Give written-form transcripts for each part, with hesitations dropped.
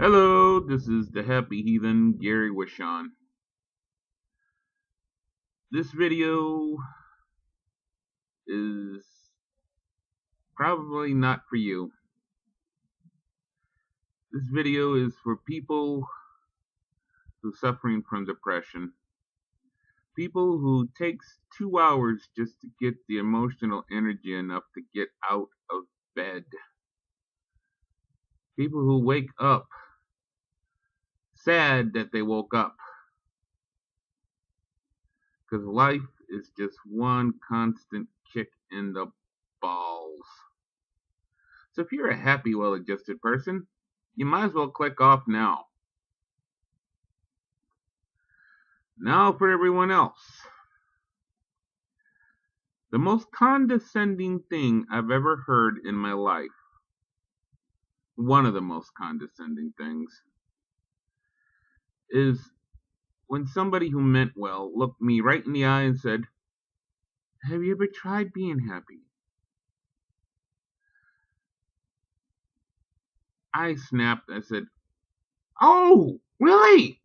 Hello, this is the Happy Heathen, Gary Wishon. This video is probably not for you. This video is for people who are suffering from depression. People who takes 2 hours just to get the emotional energy enough to get out of bed. People who wake up sad that they woke up. Because life is just one constant kick in the balls. So if you're a happy, well-adjusted person, you might as well click off now. Now for everyone else. The most condescending thing I've ever heard in my life, one of the most condescending things, is when somebody who meant well looked me right in the eye and said, "Have you ever tried being happy?" I snapped. I said, "Oh, really?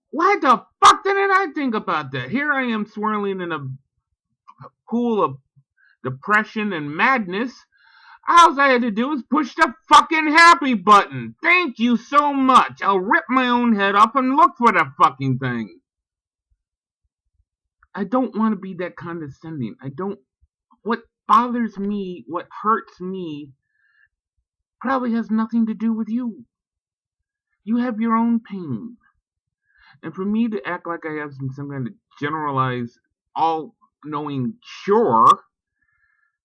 Why the fuck didn't I think about that? Here I am swirling in a pool of depression and madness. All I had to do was push the fucking happy button. Thank you so much. I'll rip my own head off and look for the fucking thing." I don't want to be that condescending. What bothers me, what hurts me, probably has nothing to do with you. You have your own pain. And for me to act like I have some kind of generalized, all-knowing cure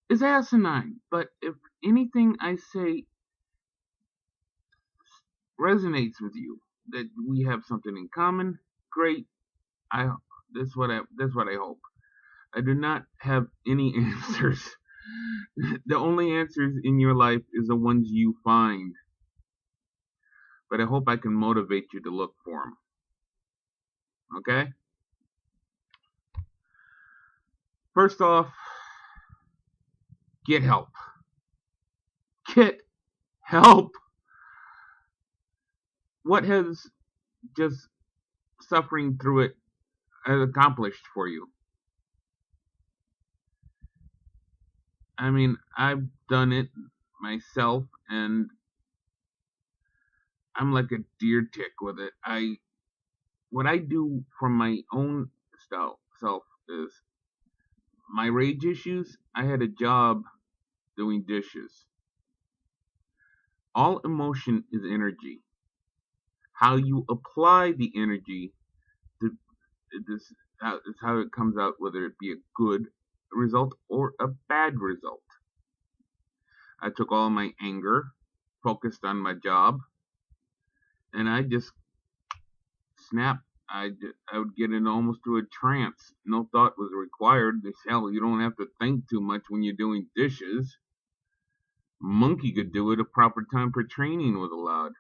is asinine. But if anything I say resonates with you, that we have something in common, great. That's what I hope. I do not have any answers. The only answers in your life is the ones you find. But I hope I can motivate you to look for them. Okay? First off, get help. Get help. What has just suffering through it has accomplished for you? I mean, I've done it myself, and I'm like a deer tick with it. What I do from my own self is my rage issues. I had a job doing dishes. All emotion is energy. How you apply the energy to this is how it comes out, whether it be a good result or a bad result. I took all my anger, focused on my job, and I just snapped. I would get in almost to a trance. No thought was required. Hell, you don't have to think too much when you're doing dishes. Monkey could do it if proper time for training was allowed.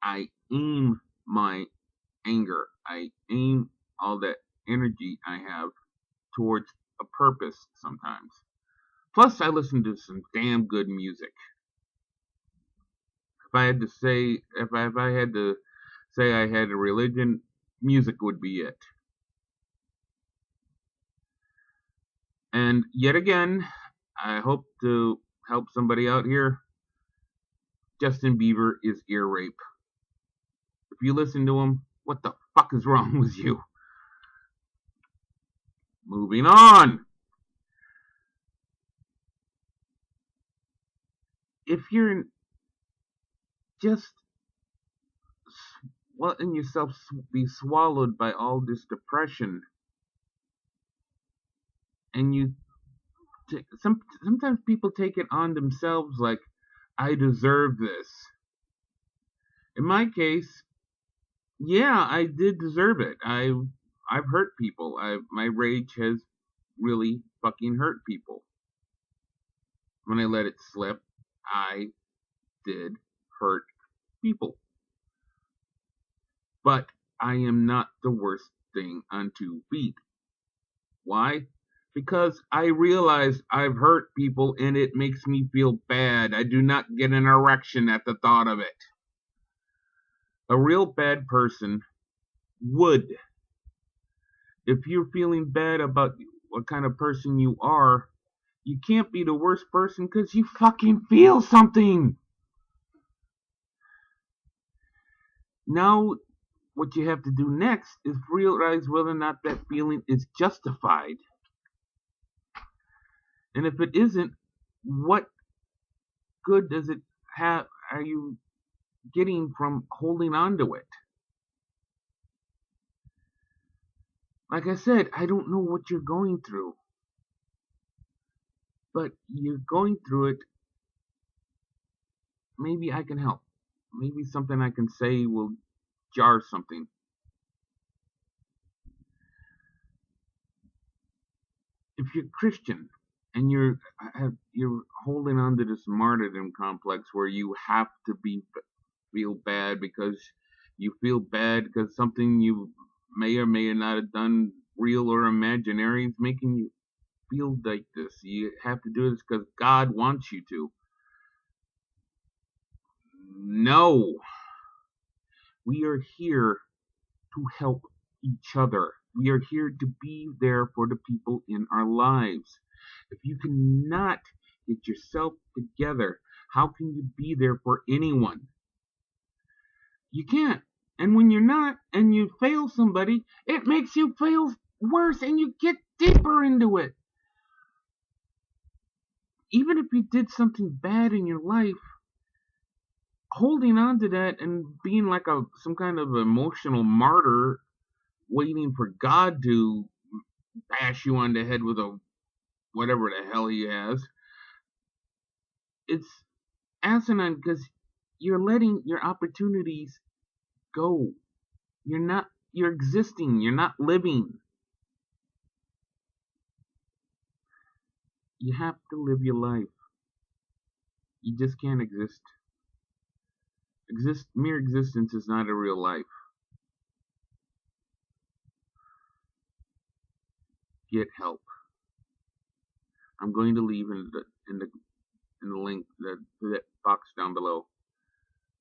I aim my anger. I aim all that energy I have towards a purpose sometimes. Plus, I listen to some damn good music. If I had to say, if I had to say I had a religion, music would be it. And yet again, I hope to help somebody out here. Justin Bieber is ear rape. If you listen to him, what the fuck is wrong with you? Moving on. If you're just letting yourself be swallowed by all this depression, and sometimes people take it on themselves like, I deserve this. In my case, yeah, I did deserve it. I've hurt people. My rage has really fucking hurt people. When I let it slip, I did hurt people. But I am not the worst thing on 2 feet. Why? because I realize I've hurt people and it makes me feel bad. I do not get an erection at the thought of it. A real bad person would. If you're feeling bad about what kind of person you are, you can't be the worst person because you fucking feel something. Now, what you have to do next is realize whether or not that feeling is justified. And if it isn't, what good does it have? Are you getting from holding on to it? Like I said, I don't know what you're going through, but you're going through it. Maybe I can help. Maybe something I can say will jar something. If you're Christian and you're holding on to this martyrdom complex where you have to feel bad because you feel bad because something you may or may not have done, real or imaginary, is making you feel like this. You have to do this because God wants you to. No, we are here to help each other. We are here to be there for the people in our lives. If you cannot get yourself together, how can you be there for anyone? You can't. And when you're not, and you fail somebody, it makes you feel worse and you get deeper into it. Even if you did something bad in your life, holding on to that and being like some kind of emotional martyr waiting for God to bash you on the head with a whatever the hell he has, it's asinine because you're letting your opportunities go. You're existing, you're not living. You have to live your life. You just can't exist. Mere existence is not a real life. Get help. I'm going to leave in the link that box down below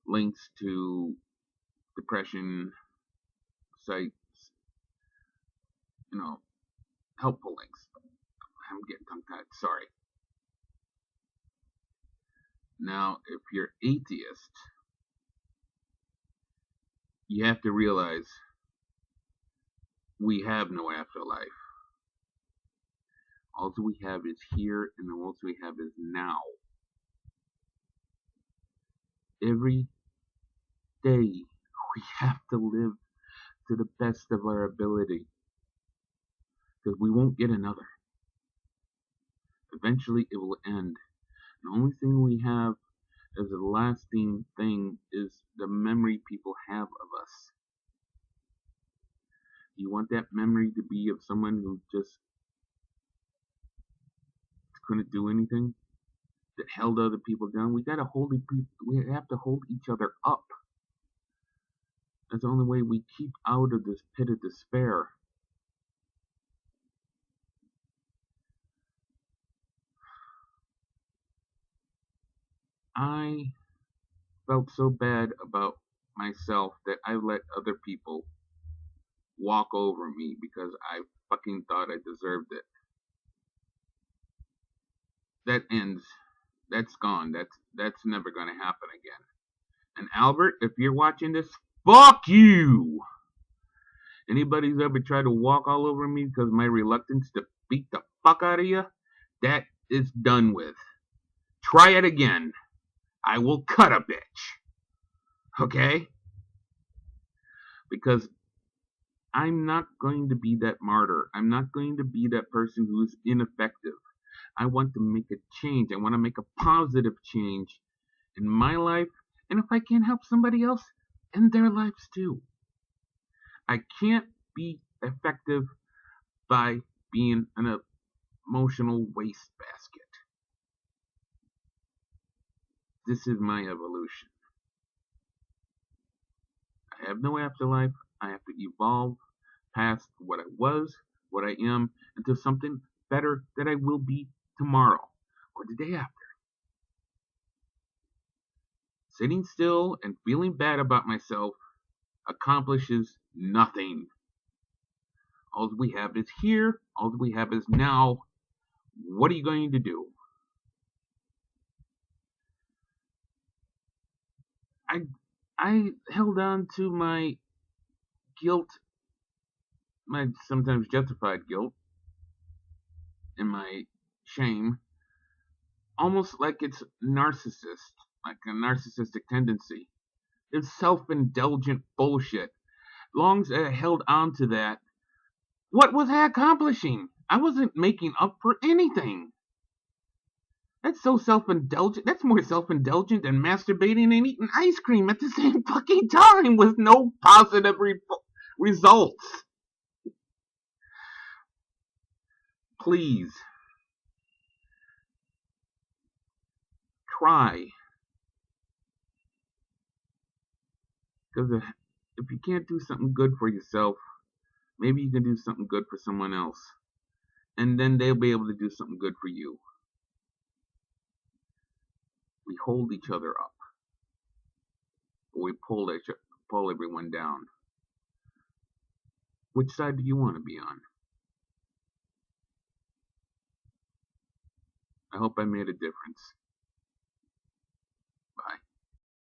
links to depression sites, helpful links. I'm getting tongue tied. Sorry. Now, if you're atheist, you have to realize we have no afterlife. All we have is here, and all we have is now. Every day we have to live to the best of our ability, because we won't get another. Eventually it will end. The only thing we have as a lasting thing is the memory people have of us. You want that memory to be of someone who just couldn't do anything, that held other people down. We have to hold each other up. That's the only way we keep out of this pit of despair. I felt so bad about myself that I let other people walk over me because I fucking thought I deserved it. That ends. That's gone. That's never gonna happen again. And Albert, if you're watching this, fuck you! Anybody who's ever tried to walk all over me because of my reluctance to beat the fuck out of you, that is done with. Try it again. I will cut a bitch. Okay? Because I'm not going to be that martyr. I'm not going to be that person who's ineffective. I want to make a change. I want to make a positive change in my life. And if I can help somebody else, in their lives too. I can't be effective by being an emotional wastebasket. This is my evolution. I have no afterlife. I have to evolve past what I was, what I am, into something better than I will be tomorrow or the day after. Sitting still and feeling bad about myself accomplishes nothing. All we have is here, all we have is now. What are you going to do? I I held on to my guilt, my sometimes justified guilt, and my shame, almost like it's like a narcissistic tendency. It's self-indulgent bullshit. Long as I held on to that, what was I accomplishing? I wasn't making up for anything. That's so self-indulgent. That's more self-indulgent than masturbating and eating ice cream at the same fucking time with no positive results. Please try, because if you can't do something good for yourself, maybe you can do something good for someone else, and then they'll be able to do something good for you. We hold each other up, but we pull everyone down. Which side do you want to be on? I hope I made a difference.